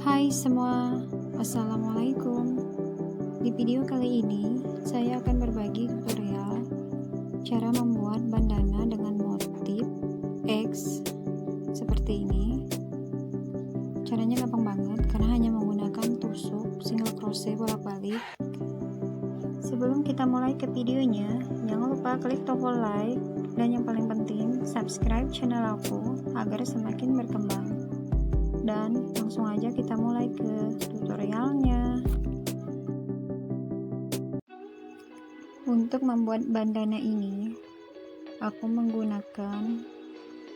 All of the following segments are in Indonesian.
Hai semua, Assalamualaikum. Di video kali ini, saya akan berbagi tutorial cara membuat bandana dengan motif X seperti ini. Caranya gampang banget karena hanya menggunakan tusuk, single crochet, bolak-balik. Sebelum kita mulai ke videonya, jangan lupa klik tombol like dan yang paling penting, subscribe channel aku agar semakin berkembang. Dan langsung aja kita mulai ke tutorialnya. Untuk membuat bandana ini, aku menggunakan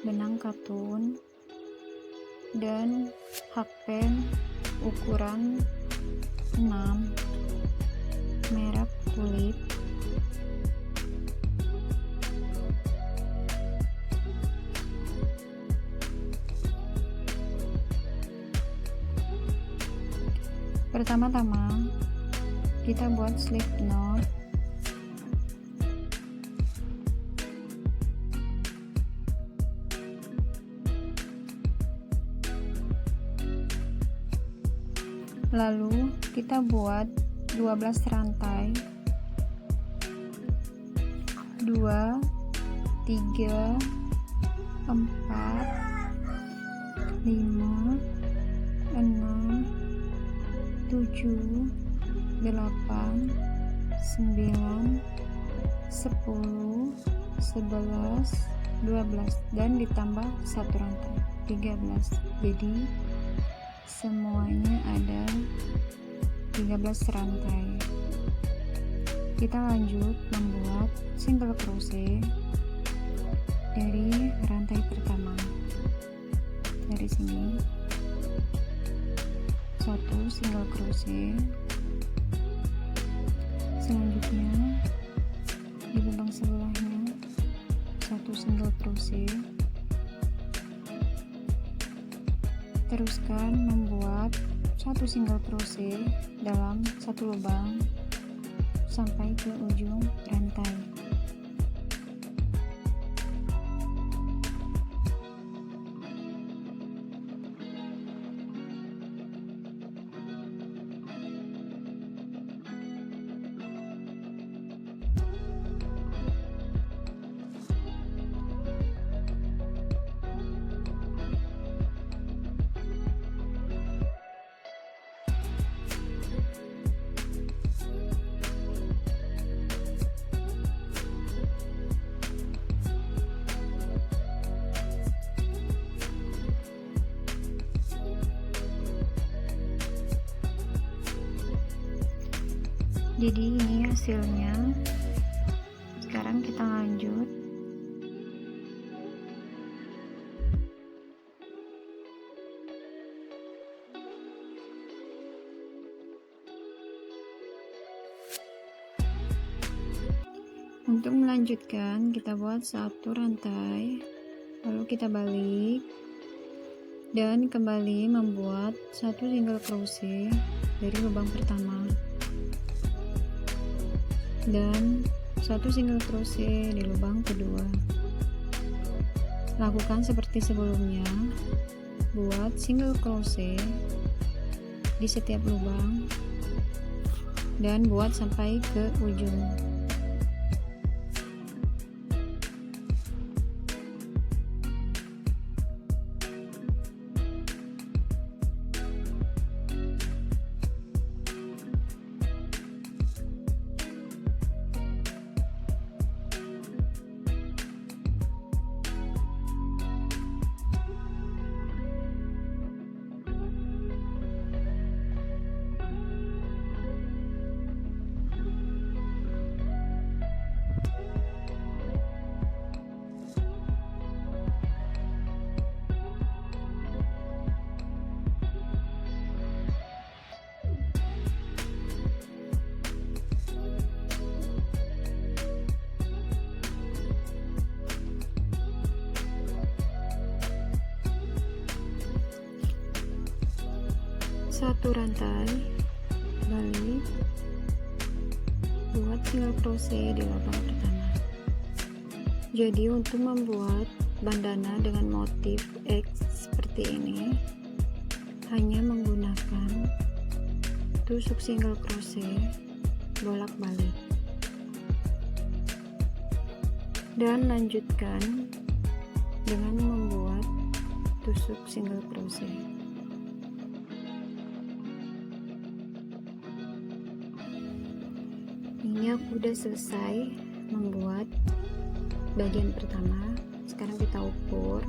benang katun dan hakpen ukuran 6, merek kulit, pertama-tama kita buat slip knot. Lalu kita buat 12 rantai, 2, 3, 4, 5, 6, 7, 8, 9, 10, 11, 12 dan ditambah satu rantai 13. Jadi semuanya ada 13 rantai. Kita lanjut membuat single crochet dari rantai pertama. Dari sini 1 single crochet, selanjutnya di lubang sebelahnya 1 single crochet, teruskan membuat 1 single crochet dalam satu lubang sampai ke ujung rantai. Jadi ini hasilnya. Sekarang kita lanjut. Untuk melanjutkan, kita buat 1 rantai, lalu kita balik dan kembali membuat 1 single crochet dari lubang pertama dan 1 single crochet di lubang kedua. Lakukan seperti sebelumnya, buat single crochet di setiap lubang dan buat sampai ke ujung. Satu rantai, balik, buat single crochet di lubang pertama. Jadi untuk membuat bandana dengan motif X seperti ini, hanya menggunakan tusuk single crochet bolak-balik, dan lanjutkan dengan membuat tusuk single crochet. Ini aku udah selesai membuat bagian pertama. Sekarang kita ukur.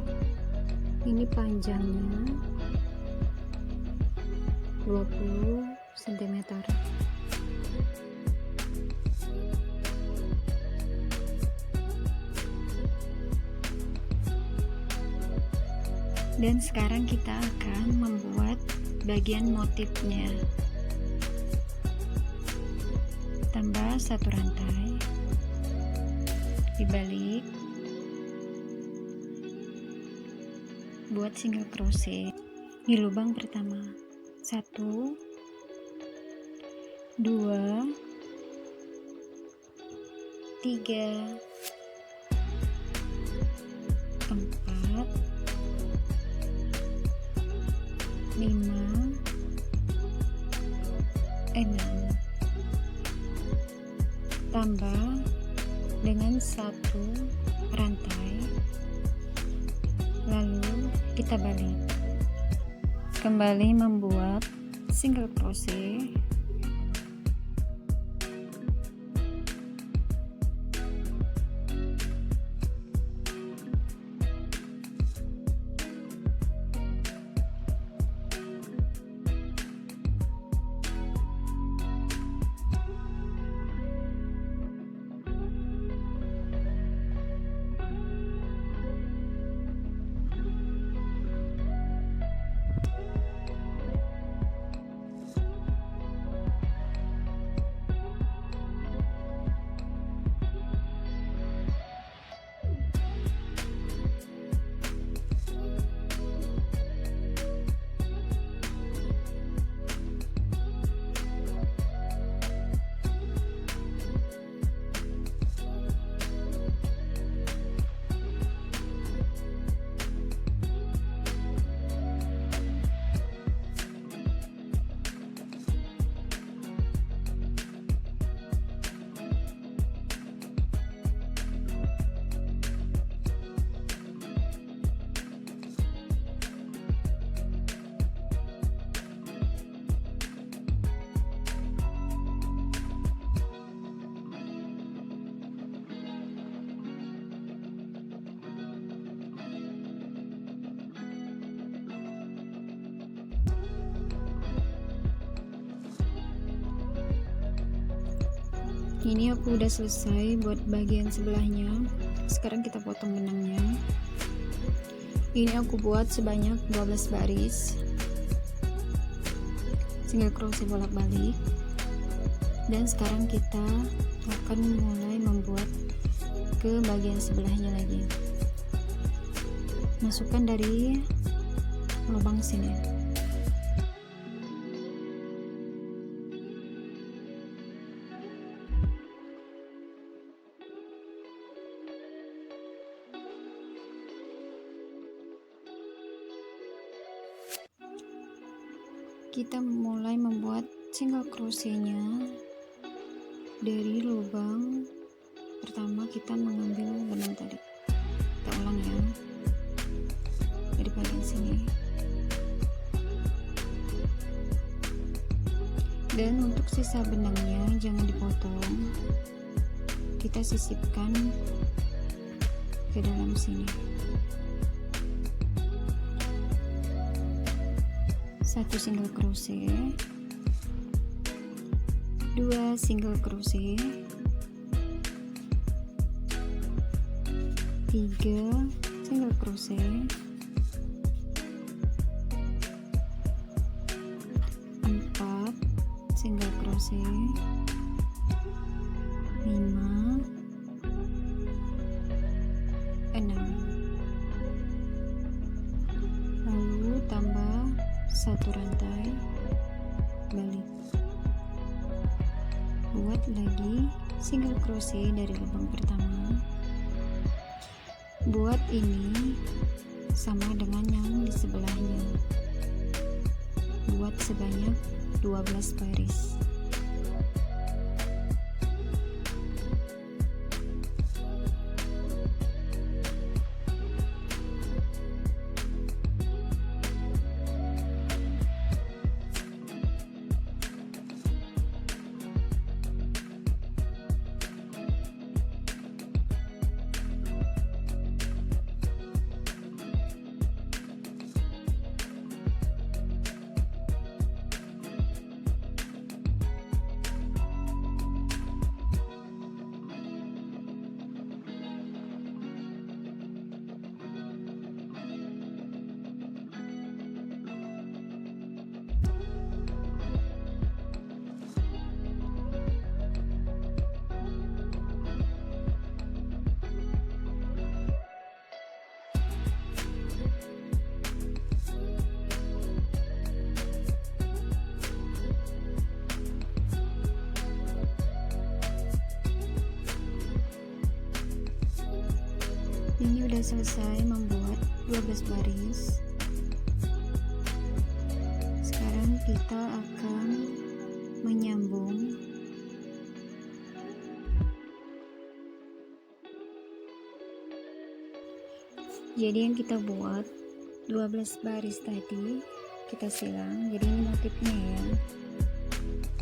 Ini panjangnya 20 cm. Dan sekarang kita akan membuat bagian motifnya. Tambah satu rantai, dibalik, buat single crochet di lubang pertama. 1, 2, 3, 4, 5, 6, tambah dengan satu rantai, lalu kita balik. Kembali membuat single crochet. Ini aku udah selesai buat bagian sebelahnya. Sekarang kita potong benangnya. Ini aku buat sebanyak 12 baris single crochet bolak-balik. Dan sekarang kita akan mulai membuat ke bagian sebelahnya lagi. Masukkan dari lubang sini. Kita mulai membuat single crochetnya dari lubang pertama. Kita mengambil benang tadi, kita ulang ya, dari bagian sini. Dan untuk sisa benangnya jangan dipotong, kita sisipkan ke dalam sini. 1 single crochet, 2 single crochet, 3 single crochet, 4 single crochet, 5, 6, lalu tambah satu rantai, balik, buat lagi single crochet dari lubang pertama. Buat ini sama dengan yang di sebelahnya, buat sebanyak 12 baris. Ini udah selesai membuat 12 baris. Sekarang kita akan menyambung. Jadi yang kita buat 12 baris tadi kita silang, jadi ini motifnya ya.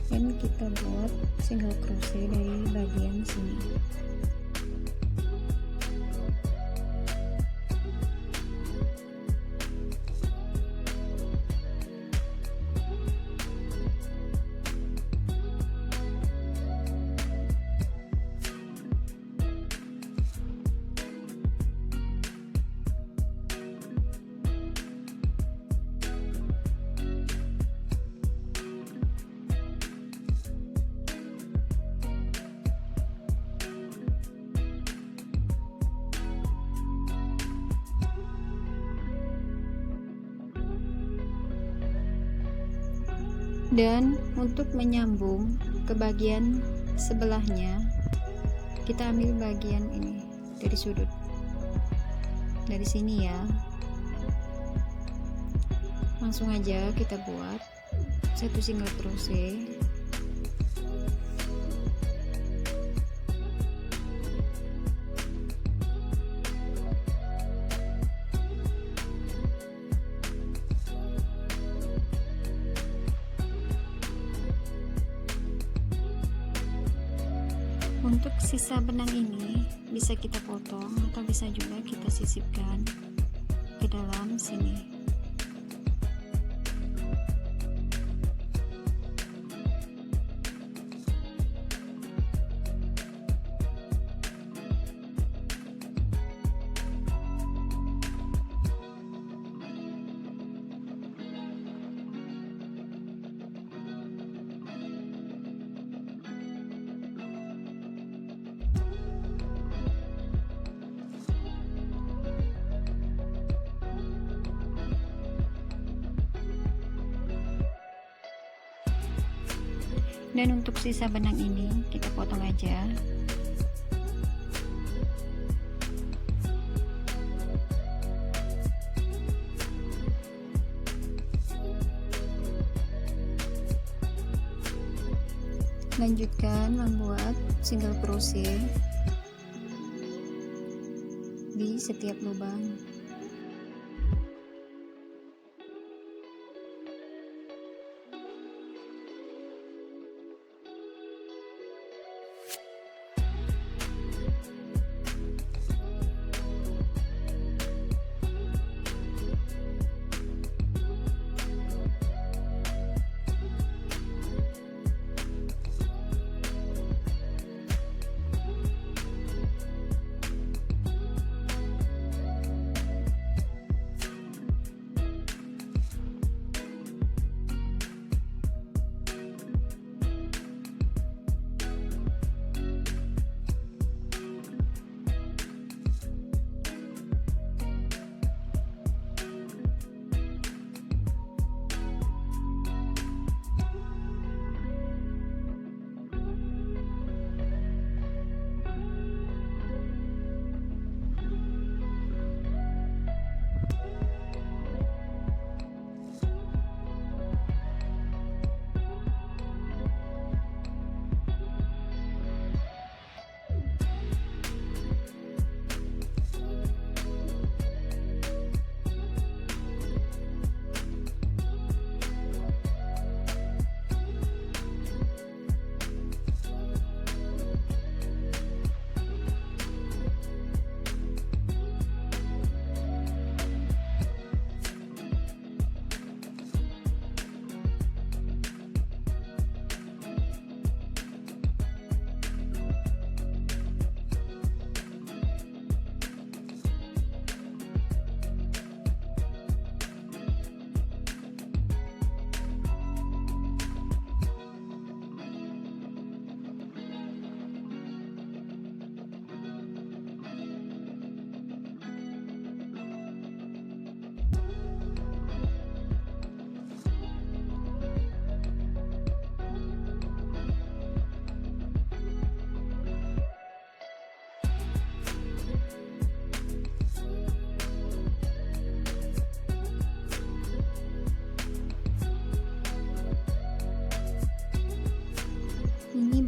Dan kita buat single crochet dari bagian sini. Dan untuk menyambung ke bagian sebelahnya, kita ambil bagian ini dari sudut, dari sini ya. Langsung aja kita buat satu single crochet. Untuk sisa benang ini bisa kita potong atau bisa juga kita sisipkan ke dalam sini. Dan untuk sisa benang ini kita potong aja. Lanjutkan membuat single crochet di setiap lubang.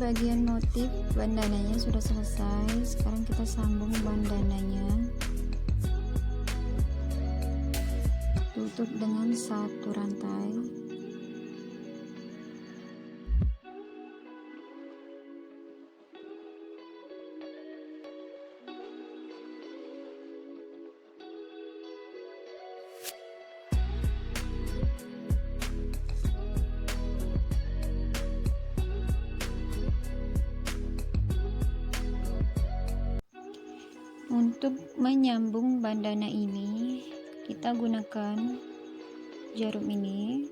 bagian motif bandananya sudah selesai. Sekarang kita sambung bandananya, tutup dengan satu rantai. Untuk menyambung bandana ini, kita gunakan jarum ini.